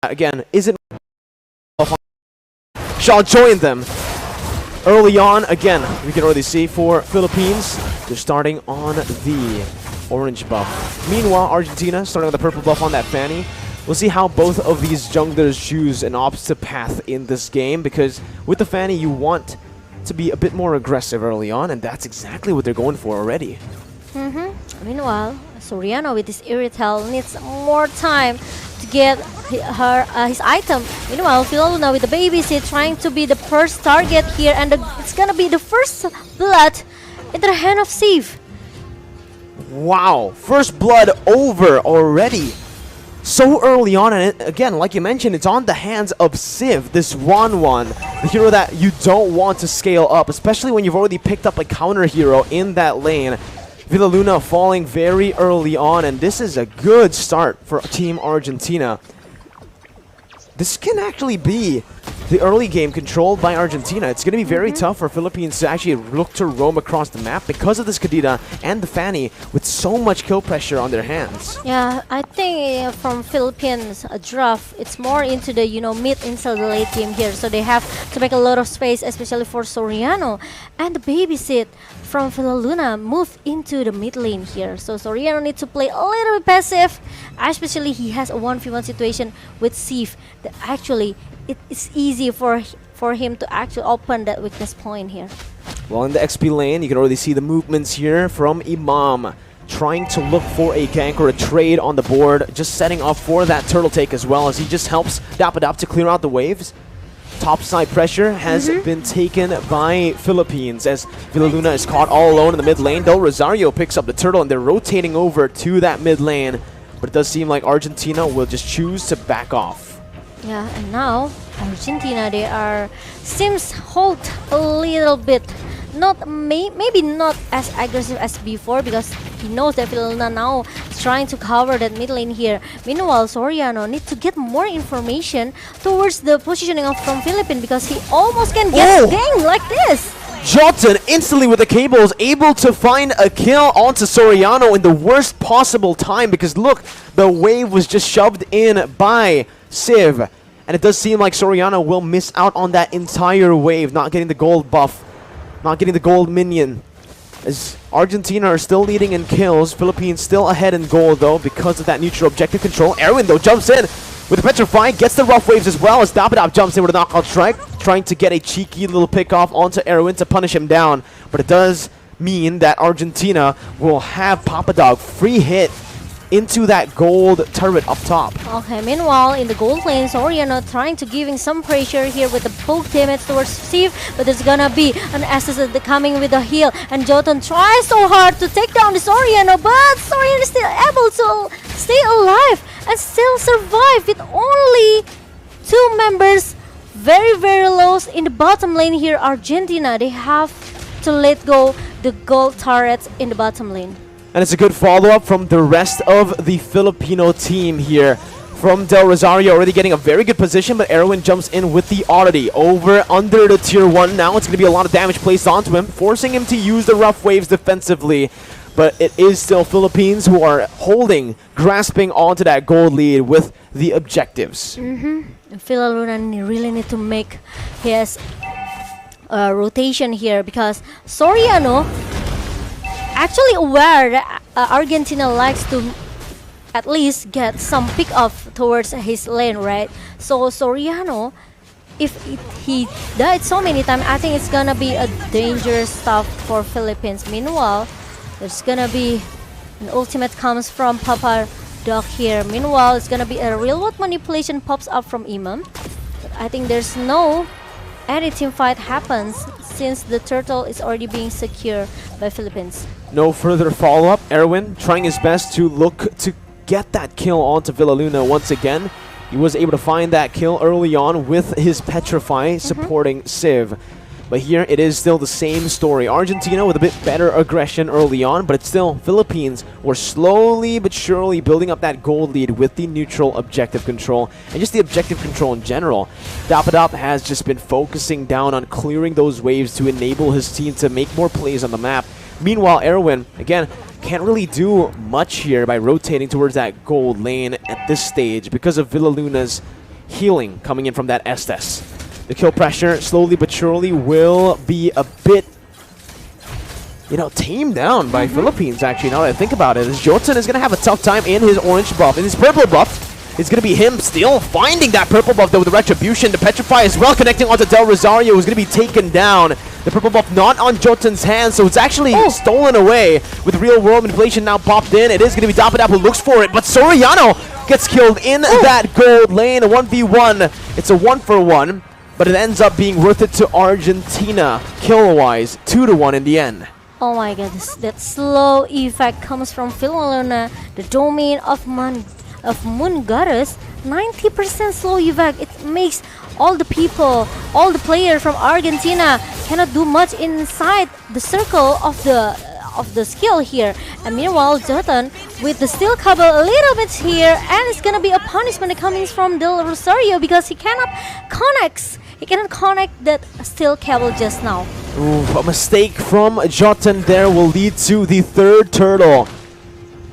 again, isn't Shaw joined them early on. Again, we can already see for Philippines, they're starting on the orange buff. Meanwhile, Argentina starting on the purple buff on that Fanny. We'll see how both of these junglers choose an opposite path in this game, because with the Fanny, you want to be a bit more aggressive early on, and that's exactly what they're going for already. Meanwhile, Soriano with his Irrital needs more time to get his item. Meanwhile, Philipina with the baby seat trying to be the first target here, and it's gonna be the first blood into the hand of Steve. Wow, first blood over already. So early on, and again, like you mentioned, it's on the hands of Civ, this Wan, the hero that you don't want to scale up, especially when you've already picked up a counter hero in that lane. Villaluna falling very early on, and this is a good start for Team Argentina. This can actually be the early game controlled by Argentina. It's going to be very tough for Philippines to actually look to roam across the map because of this Kadira and the Fanny with so much kill pressure on their hands. Yeah, I think from Philippines draft, it's more into the mid into the late game here, so they have to make a lot of space, especially for Soriano. And the babysit from Villaluna moved into the mid lane here, so Soriano needs to play a little bit passive, especially he has a 1v1 situation with Sif that actually it is easy for him to actually open that weakness point here. Well, in the XP lane, you can already see the movements here from Imam, trying to look for a gank or a trade on the board, just setting up for that turtle take as well, as he just helps Dapadap to clear out the waves. Topside pressure has been taken by Philippines, as Villaluna is caught all alone in the mid lane. Del Rosario picks up the turtle, and they're rotating over to that mid lane, but it does seem like Argentina will just choose to back off. Yeah, and now Argentina, they seems hold a little bit, maybe not as aggressive as before, because he knows that Villaluna now is trying to cover that mid lane here. Meanwhile, Soriano needs to get more information towards the positioning from Philippines, because he almost can get dinged like this. Jotun instantly with the cables able to find a kill onto Soriano in the worst possible time, because look, the wave was just shoved in by Civ, and it does seem like Soriano will miss out on that entire wave, not getting the gold buff, not getting the gold minion, as Argentina are still leading in kills. Philippines still ahead in gold though because of that neutral objective control. Erwin though jumps in with the Petrify, gets the rough waves as well, as Dapadap jumps in with a knockout strike, trying to get a cheeky little pick off onto Erwin to punish him down, but it does mean that Argentina will have Papadog free hit into that gold turret up top. Okay, meanwhile, in the gold lane, Soriano trying to giving some pressure here with the poke damage towards Steve, but there's gonna be an Estes coming with a heal, and Jotun tries so hard to take down the Soriano, but Soriano is still able to stay alive and still survive with only 2 members very, very low in the bottom lane here. Argentina, they have to let go the gold turrets in the bottom lane. And it's a good follow-up from the rest of the Filipino team here. From Del Rosario already getting a very good position, but Erwin jumps in with the oddity over under the tier 1. Now it's going to be a lot of damage placed onto him, forcing him to use the rough waves defensively. But it is still Philippines who are grasping onto that gold lead with the objectives. Villaluna really need to make his rotation here, because Soriano actually aware that Argentina likes to at least get some pick off towards his lane, right? So Soriano, if he died so many times, I think it's gonna be a dangerous stuff for Philippines. Meanwhile, there's gonna be an ultimate comes from Papa Doc here. Meanwhile, it's gonna be a real world manipulation pops up from Imam. But I think there's no any team fight happens since the turtle is already being secured by Philippines. No further follow-up. Erwin trying his best to look to get that kill onto Villaluna once again. He was able to find that kill early on with his Petrify supporting Civ. But here it is still the same story. Argentina with a bit better aggression early on, but it's still Philippines were slowly but surely building up that gold lead with the neutral objective control and just the objective control in general. Dapadap has just been focusing down on clearing those waves to enable his team to make more plays on the map. Meanwhile, Erwin, again, can't really do much here by rotating towards that gold lane at this stage because of Villaluna's healing coming in from that Estes. The kill pressure slowly but surely will be a bit, you know, tamed down by Philippines, actually, now that I think about it. As Jotun is going to have a tough time in his orange buff. In his purple buff, it's going to be him still finding that purple buff, though, with the Retribution. The Petrify as well, connecting onto Del Rosario, who's going to be taken down. The purple buff not on Jotun's hands, so it's actually stolen away with real-world manipulation now popped in. It is going to be Dapadak who looks for it, but Soriano gets killed in that gold lane. A 1v1. It's a 1-for-1, but it ends up being worth it to Argentina, kill-wise, 2-1 in the end. Oh my god, that slow effect comes from Philipina, the domain of Moon Goddess. 90% slow effect. It makes all the people, all the players from Argentina cannot do much inside the circle of the skill here. And meanwhile, Jotun with the steel cable a little bit here, and it's gonna be a punishment coming from Del Rosario because he cannot connect. He cannot connect that steel cable just now. Ooh, a mistake from Jotun there will lead to the third turtle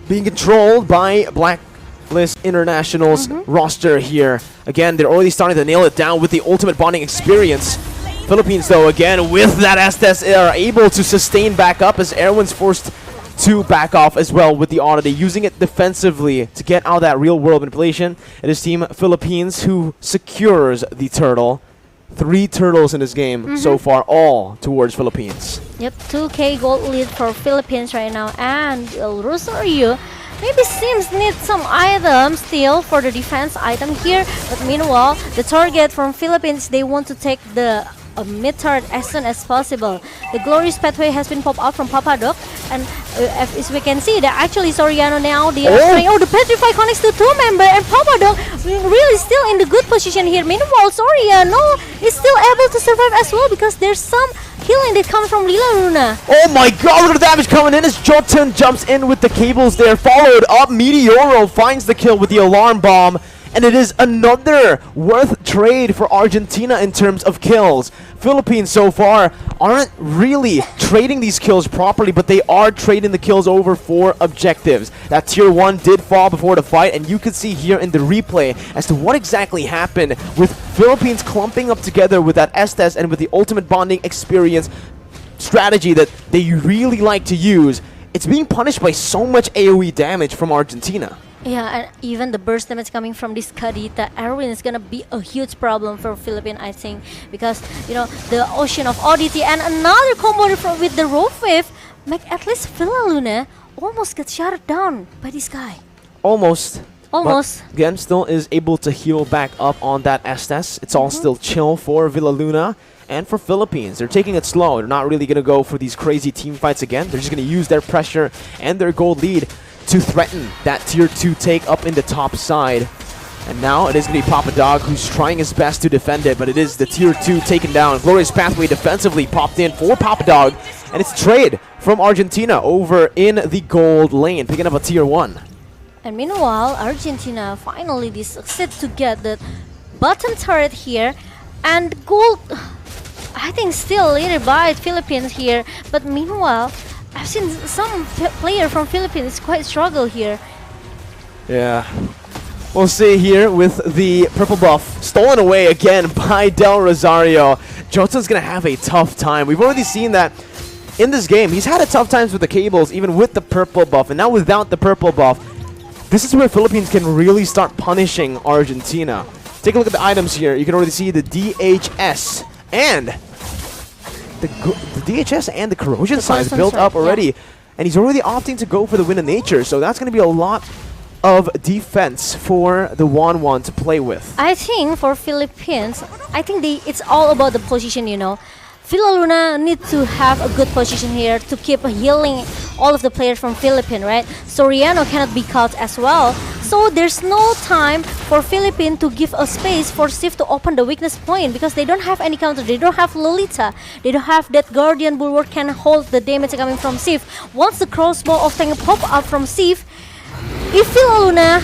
being controlled by Blacklist International's roster here. Again, they're already starting to nail it down with the ultimate bonding experience. Philippines, though, again, with that Estes, are able to sustain back up as Erwin's forced to back off as well with the Oddity, using it defensively to get out of that real-world manipulation. It is Team Philippines who secures the turtle. 3 turtles in this game so far, all towards Philippines. Yep, 2k gold lead for Philippines right now, and Rosario maybe seems need some items still for the defense item here, but meanwhile, the target from Philippines, they want to take the mid-turret as soon as possible. The glorious pathway has been popped up from Papadoc, and as we can see, that actually Soriano now, the Petrify connects to 2 member, and Papadoc really still in the good position here. Meanwhile, Soriano is still able to survive as well because there's some healing that comes from Lila Luna. Oh my god, look at the damage coming in as Jotun jumps in with the cables there, followed up. Meteoro finds the kill with the alarm bomb. And it is another worth trade for Argentina in terms of kills. Philippines so far aren't really trading these kills properly, but they are trading the kills over for objectives. That tier 1 did fall before the fight, and you can see here in the replay as to what exactly happened with Philippines clumping up together with that Estes and with the ultimate bonding experience strategy that they really like to use. It's being punished by so much AoE damage from Argentina. Yeah, and even the burst damage coming from this Kadita Erwin is gonna be a huge problem for Philippines, I think, because you know the Ocean of Oddity and another combo with the Rope Wave make at least Luna almost get shut down by this guy. Almost. Almost. But again, still is able to heal back up on that Estes. It's all still chill for Villa Luna. And for Philippines, they're taking it slow. They're not really going to go for these crazy team fights again. They're just going to use their pressure and their gold lead to threaten that tier 2 take up in the top side. And now it is going to be Papadog who's trying his best to defend it, but it is the tier 2 taken down. Glorious Pathway defensively popped in for Papadog, and it's trade from Argentina over in the gold lane, picking up a tier 1. And meanwhile, Argentina finally they succeed to get the bottom turret here, and gold, I think, still leaded by Philippines here. But meanwhile, I've seen some player from Philippines quite struggle here. Yeah. We'll see here with the purple buff stolen away again by Del Rosario. Jotun's going to have a tough time. We've already seen that in this game. He's had a tough times with the cables, even with the purple buff. And now without the purple buff, this is where Philippines can really start punishing Argentina. Take a look at the items here. You can already see the DHS and the DHS and the corrosion size built up already. Yeah. And he's already opting to go for the Wind of Nature. So that's going to be a lot of defense for the 1-1 to play with. I think for Philippines, I think it's all about the position, you know. Villa Luna need to have a good position here to keep healing all of the players from Philippines, right? Soriano cannot be caught as well. So there's no time for Philippines to give a space for Sif to open the weakness point because they don't have any counter. They don't have Lolita. They don't have that Guardian Bulwark can hold the damage coming from Sif. Once the crossbow of Tank pop up from Sif, if Villa Luna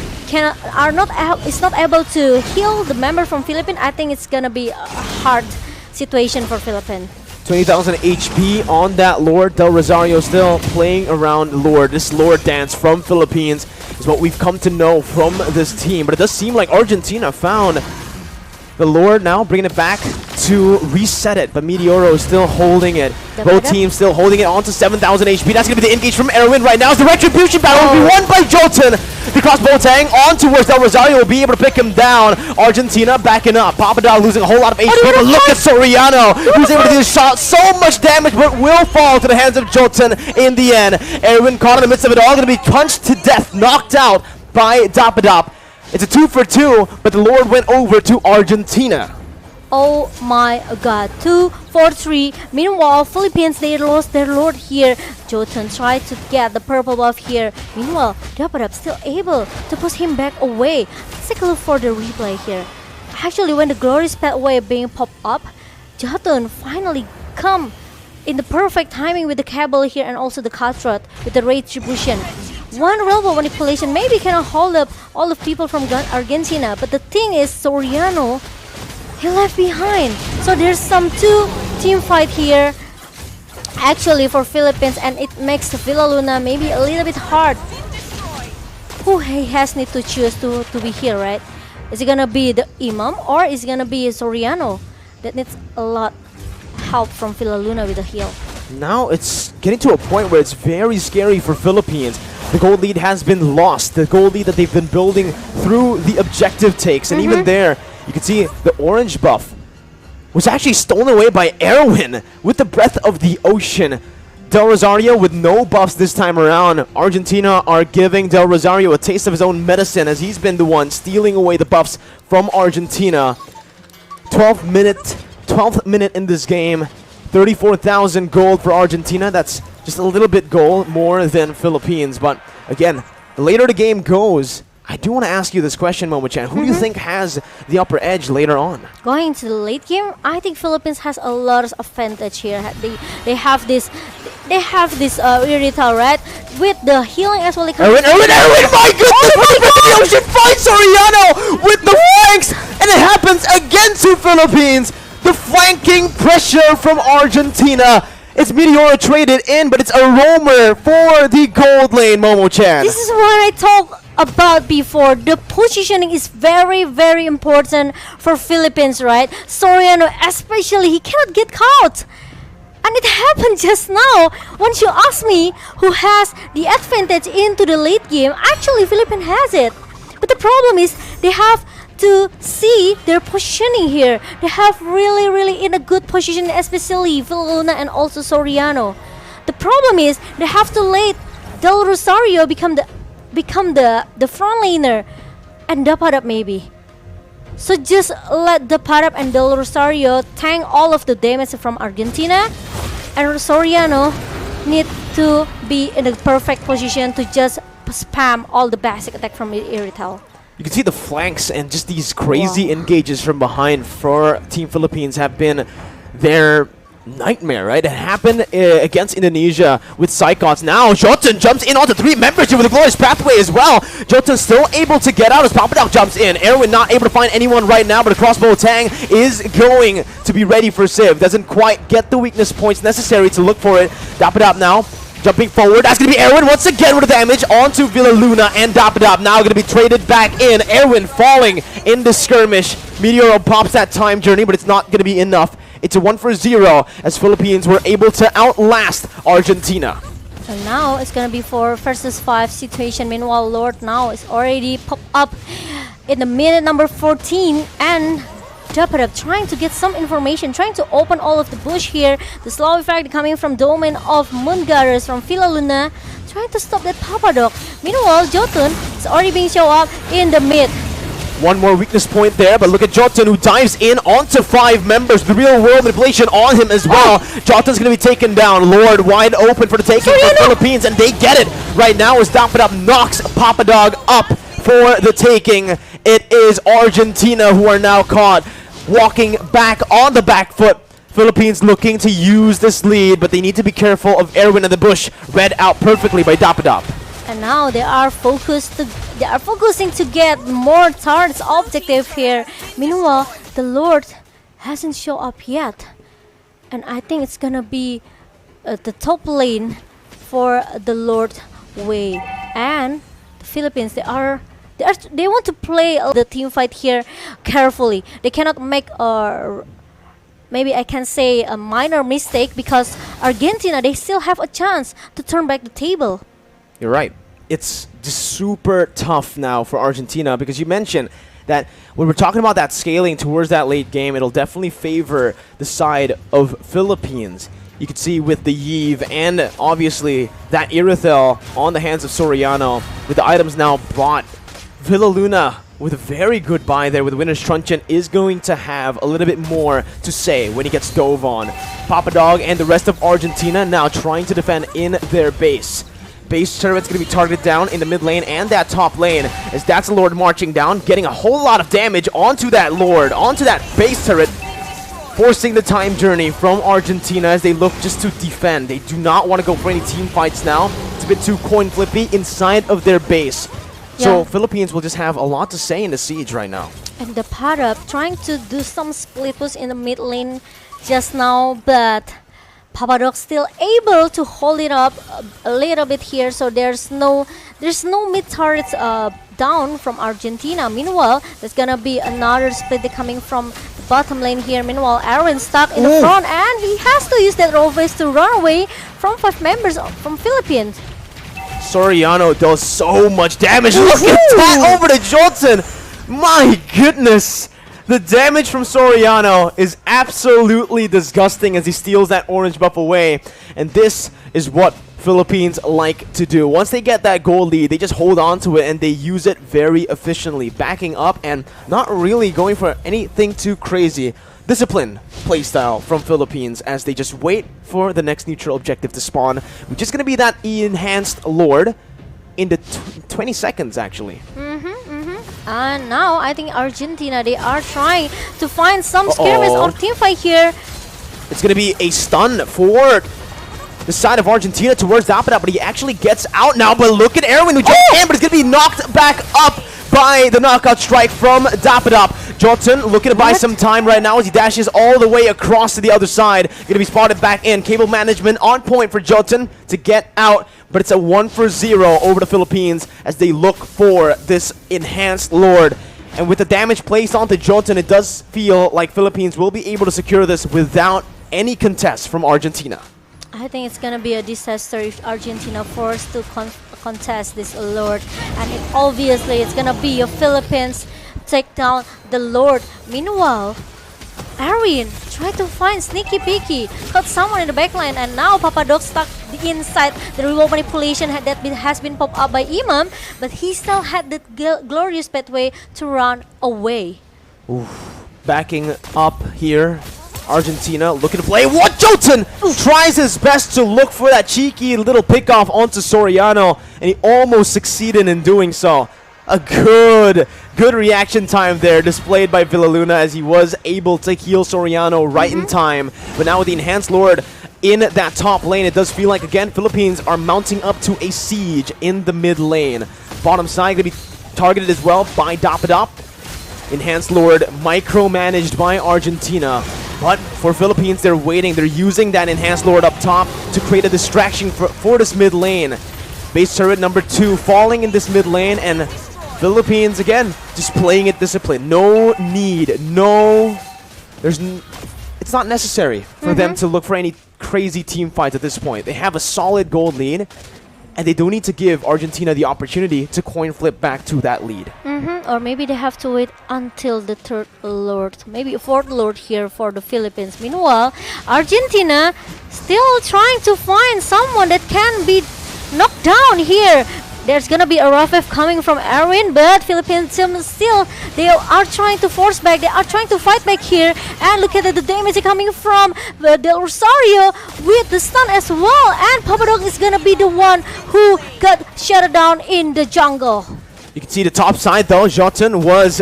is not able to heal the member from Philippines, I think it's gonna be a hard situation for Philippines. 20,000 HP on that Lord. Del Rosario still playing around Lord. This Lord dance from Philippines is what we've come to know from this team. But it does seem like Argentina found The Lord now bringing it back to reset it, but Meteoro is still holding it. Both teams still holding it on to 7,000 HP. That's going to be the engage from Erwin right now. As the Retribution battle will be won by Jotun. The crossbow tang on towards Del Rosario will be able to pick him down. Argentina backing up. Papadog losing a whole lot of HP, but look at Soriano, who's able to do the shot. So much damage, but will fall to the hands of Jotun in the end. Erwin caught in the midst of it all, going to be punched to death, knocked out by Dapadop. It's a 2 for 2, but the Lord went over to Argentina. Oh my god, 2 for 3. Meanwhile, Philippines, they lost their Lord here. Jotun tried to get the purple buff here. Meanwhile, Dapadop still able to push him back away. Let's take a look for the replay here. Actually, when the Glorious Pathway being popped up, Jotun finally come in the perfect timing with the cable here and also the Cutthroat with the Retribution. One railroad manipulation maybe cannot hold up all of people from Argentina, but the thing is, Soriano, he left behind. So there's some two team fight here actually for Philippines, and it makes Villa Luna maybe a little bit hard. Who he has need to choose to be here, right? Is it gonna be the Imam or is it gonna be Soriano? That needs a lot help from Villa Luna with the heal. Now it's getting to a point where it's very scary for Philippines. The gold lead has been lost. The gold lead that they've been building through the objective takes. And even there, you can see the orange buff was actually stolen away by Erwin with the breath of the ocean. Del Rosario with no buffs this time around. Argentina are giving Del Rosario a taste of his own medicine as he's been the one stealing away the buffs from Argentina. 12th minute in this game. 34,000 gold for Argentina. That's just a little bit gold more than Philippines. But again, the later the game goes, I do want to ask you this question, Momo-chan. Who do you think has the upper edge later on? Going to the late game, I think Philippines has a lot of advantage here. They have this Irrital, right? With the healing as well. Erwin, my goodness! The ocean finds Soriano with the flanks, and it happens again to Philippines. The flanking pressure from Argentina. It's Meteora traded in, but it's a roamer for the gold lane, Momo-chan. This is what I talked about before. The positioning is very, very important for Philippines, right? Soriano, especially, he cannot get caught. And it happened just now. Once you ask me who has the advantage into the late game, actually Philippines has it. But the problem is they have to see their positioning here. They have really in a good position, especially Villa Luna and also Soriano. The problem is they have to let Del Rosario become the front laner and Dapadop maybe. So just let Dapadop and Del Rosario tank all of the damage from Argentina, and Soriano need to be in the perfect position to just spam all the basic attack from Irrital. You can see the flanks and just these crazy engages from behind for Team Philippines have been their nightmare, right? It happened against Indonesia with Psychots. Now Jotun jumps in onto 3 members here with a Glorious Pathway as well. Jotun still able to get out as Papadog jumps in. Erwin not able to find anyone right now, but a crossbow tang is going to be ready for Civ. Doesn't quite get the weakness points necessary to look for it. Dapadop now jumping forward. That's going to be Erwin once again with the damage onto Villa Luna, and Dapadop now going to be traded back in. Erwin falling in the skirmish. Meteoro pops that time journey, but it's not going to be enough. It's a 1 for 0 as Philippines were able to outlast Argentina. And now it's going to be 4 versus 5 situation. Meanwhile, Lord now is already popped up in the minute number 14, and Dapadop trying to get some information, trying to open all of the bush here. The slow effect coming from domain of Moongathers from Villa Luna, trying to stop that Papadog. Meanwhile, Jotun is already being shown up in the mid. One more weakness point there, but look at Jotun who dives in onto 5 members. The real world manipulation on him as well. Jotun's going to be taken down. Lord wide open for the taking for Philippines, and they get it right now as Dapadop knocks Papadog up for the taking. It is Argentina who are now caught walking back on the back foot. Philippines looking to use this lead, but they need to be careful of Erwin in the bush. Read out perfectly by Dapadop. And now they are focusing to get more targets objective here. Meanwhile, the Lord hasn't shown up yet, and I think it's gonna be the top lane for the Lord Way. And the Philippines, they are They want to play the team fight here carefully. They cannot make maybe I can say a minor mistake, because Argentina, they still have a chance to turn back the table. You're right. It's just super tough now for Argentina, because you mentioned that when we're talking about that scaling towards that late game, it'll definitely favor the side of Philippines. You can see with the Yves and obviously that Irithel on the hands of Soriano, with the items now bought. Villaluna with a very good buy there with Winner's Truncheon is going to have a little bit more to say when he gets dove on. Papadog and the rest of Argentina now trying to defend in their base. Base turret's going to be targeted down in the mid lane and that top lane, as that's the Lord marching down, getting a whole lot of damage onto that Lord, onto that base turret, forcing the time journey from Argentina as they look just to defend. They do not want to go for any team fights now. It's a bit too coin flippy inside of their base. So Philippines will just have a lot to say in the siege right now. And the Padap trying to do some split push in the mid lane just now, but Papadok still able to hold it up a little bit here. So there's no mid turrets down from Argentina. Meanwhile, there's gonna be another split coming from the bottom lane here. Meanwhile, Aaron stuck in the front, and he has to use that roll face to run away from 5 members from Philippines. Soriano does so much damage. Look at that over to Jolton. My goodness. The damage from Soriano is absolutely disgusting as he steals that orange buff away. And this is what Philippines like to do. Once they get that goal lead, they just hold on to it and they use it very efficiently, backing up and not really going for anything too crazy. Disciplined playstyle from Philippines as they just wait for the next neutral objective to spawn, which is going to be that enhanced Lord in the 20 seconds actually. And now I think Argentina, they are trying to find some skirmish or team fight here. It's going to be a stun for the side of Argentina towards Dapada, but he actually gets out now. But look at Erwin who jumped in, but it's going to be knocked back up by the knockout strike from Dapadop. Jotun looking to buy some time right now as he dashes all the way across to the other side. Going to be spotted back in. Cable management on point for Jotun to get out, but it's a 1-for-0 over the Philippines as they look for this enhanced Lord. And with the damage placed onto Jotun, it does feel like Philippines will be able to secure this without any contest from Argentina. I think it's gonna be a disaster if Argentina forced to contest this Lord, and obviously it's gonna be a Philippines take down the Lord. Meanwhile, Arwin tried to find Sneaky Peeky, caught someone in the backline, and now Papadok stuck inside the remote manipulation that has been popped up by Imam, but he still had that glorious pathway to run away. Oof. Backing up here, Argentina looking to play. What? Jotun tries his best to look for that cheeky little pickoff onto Soriano, and he almost succeeded in doing so. A good reaction time there displayed by Villaluna as he was able to heal Soriano right in time. But now with the enhanced Lord in that top lane, it does feel like, again, Philippines are mounting up to a siege in the mid lane. Bottom side going to be targeted as well by Dapadop. Enhanced Lord micromanaged by Argentina. But for Philippines, they're waiting. They're using that enhanced Lord up top to create a distraction for this mid lane. Base turret number 2 falling in this mid lane, and Philippines, again, just playing it disciplined. No need, it's not necessary for them to look for any crazy team fights at this point. They have a solid gold lead, and they don't need to give Argentina the opportunity to coin flip back to that lead. Or maybe they have to wait until the 3rd Lord, maybe a 4th Lord here for the Philippines. Meanwhile, Argentina still trying to find someone that can be knocked down here. There's gonna be a rough F coming from Erwin, but Philippines still, they are trying to force back. They are trying to fight back here. And look at the damage coming from Del Rosario with the stun as well. And Papadok is gonna be the one who got shut down in the jungle. You can see the top side though. Jotun was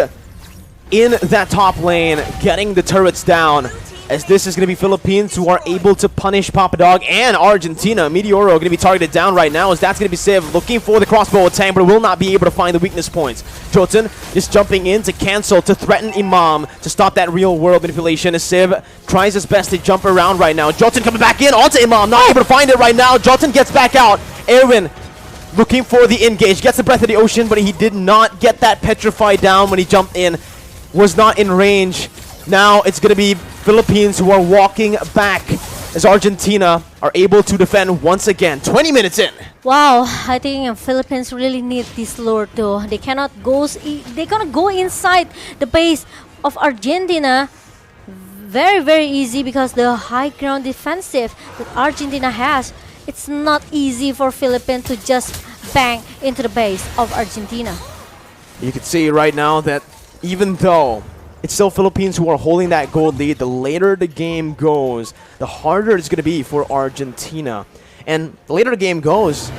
in that top lane, getting the turrets down. As this is going to be Philippines who are able to punish Papadog, and Argentina. Meteoro going to be targeted down right now as that's going to be Civ looking for the crossbow attack, but will not be able to find the weakness points. Jotun just jumping in to cancel, to threaten Imam, to stop that real world manipulation as Civ tries his best to jump around right now. Jotun coming back in onto Imam, not able to find it right now. Jotun gets back out. Erwin looking for the engage. Gets the Breath of the Ocean, but he did not get that Petrify down when he jumped in. Was not in range. Now it's going to be Philippines who are walking back as Argentina are able to defend once again. 20 minutes in. Wow, I think Philippines really need this lure though. They cannot go. They cannot go inside the base of Argentina. Very, very easy because the high ground defensive that Argentina has. It's not easy for Philippines to just bang into the base of Argentina. You can see right now that even though it's still Philippines who are holding that gold lead, the later the game goes, the harder it's going to be for Argentina. And the later the game goes,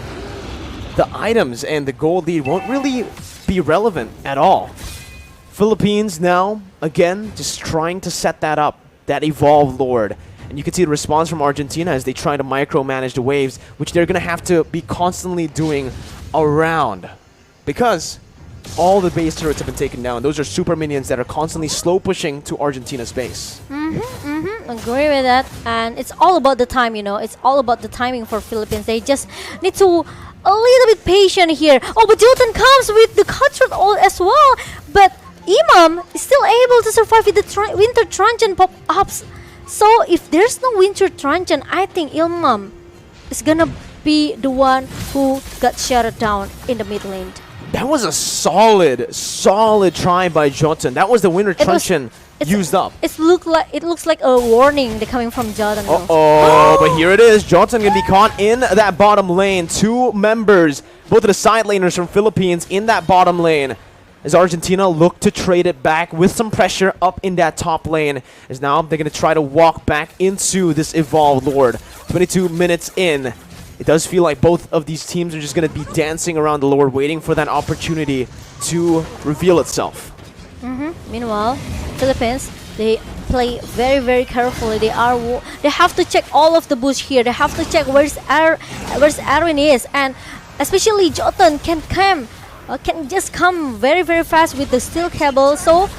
the items and the gold lead won't really be relevant at all. Philippines now, again, just trying to set that up, that Evolve Lord. And you can see the response from Argentina as they try to micromanage the waves, which they're going to have to be constantly doing around. Because all the base turrets have been taken down. Those are super minions that are constantly slow pushing to Argentina's base. Agree with that. And it's all about the time, you know. It's all about the timing for Philippines. They just need to a little bit patient here. Oh, but Jotun comes with the cutthroat all as well. But Imam is still able to survive with the Winter Truncheon pop-ups. So if there's no Winter Truncheon, I think Imam is gonna be the one who got shut down in the mid lane. That was a solid try by Jotun. That was the Winter Truncheon used up. It looks like a warning they're coming from Jotun. Oh, but here it is. Jotun gonna be caught in that bottom lane. Two members, both of the side laners from Philippines in that bottom lane. As Argentina look to trade it back with some pressure up in that top lane. As now they're gonna try to walk back into this Evolved Lord. 22 minutes in. It does feel like both of these teams are just going to be dancing around the Lord, waiting for that opportunity to reveal itself. Meanwhile, Philippines, they play very, very carefully. They have to check all of the bush here. They have to check where's Arwin is, and especially Jotun can just come very, very fast with the steel cable. So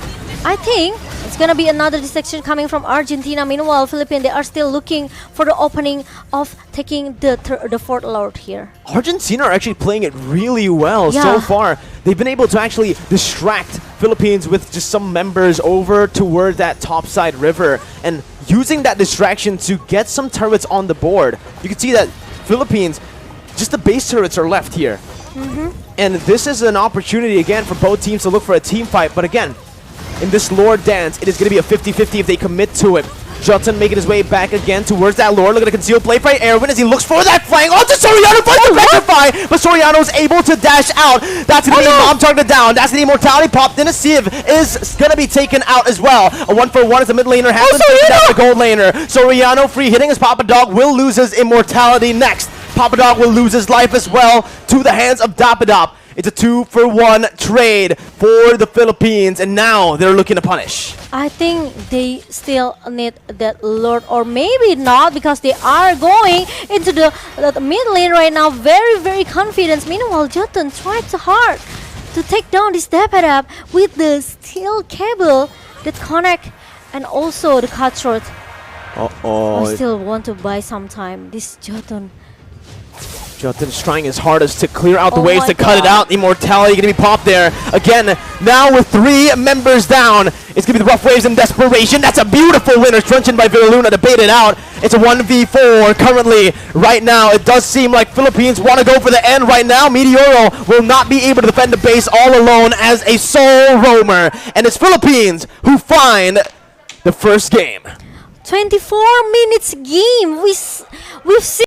I think it's gonna be another distraction coming from Argentina. Meanwhile, Philippines, they are still looking for the opening of taking the fourth lord here. Argentina are actually playing it really well so far. They've been able to actually distract Philippines with just some members over toward that topside river and using that distraction to get some turrets on the board. You can see that Philippines, just the base turrets are left here. And this is an opportunity again for both teams to look for a team fight. But again, in this Lord dance, it is going to be a 50-50 if they commit to it. Jotun making his way back again towards that Lord. Look at the concealed play by Erwin as he looks for that flank onto Soriano for the Petrify, but Soriano is able to dash out. That's going to be Mom targeted down. That's the Immortality pop. Then a Civ is going to be taken out as well. A 1-for-1 as the mid laner has been taken out the gold laner. Soriano free hitting as Papa Dog will lose his Immortality next. Papa Dog will lose his life as well to the hands of Dapadop. It's a 2-for-1 trade for the Philippines, and now they're looking to punish. I think they still need that Lord, or maybe not, because they are going into the mid lane right now. Very, very confident. Meanwhile, Jotun tried so hard to take down this Dapadab with the steel cable that connect and also the cutthroat. I still want to buy some time. This Jotun. Jotun's trying his hardest to clear out the waves to cut it out. Immortality going to be popped there. Again, now with 3 members down, it's going to be the Rough Waves and Desperation. That's a beautiful winner. Truncheon by Villaluna to bait it out. It's a 1v4 currently. Right now, it does seem like Philippines want to go for the end right now. Meteoro will not be able to defend the base all alone as a sole roamer. And it's Philippines who find the first game. 24 minutes game. We've seen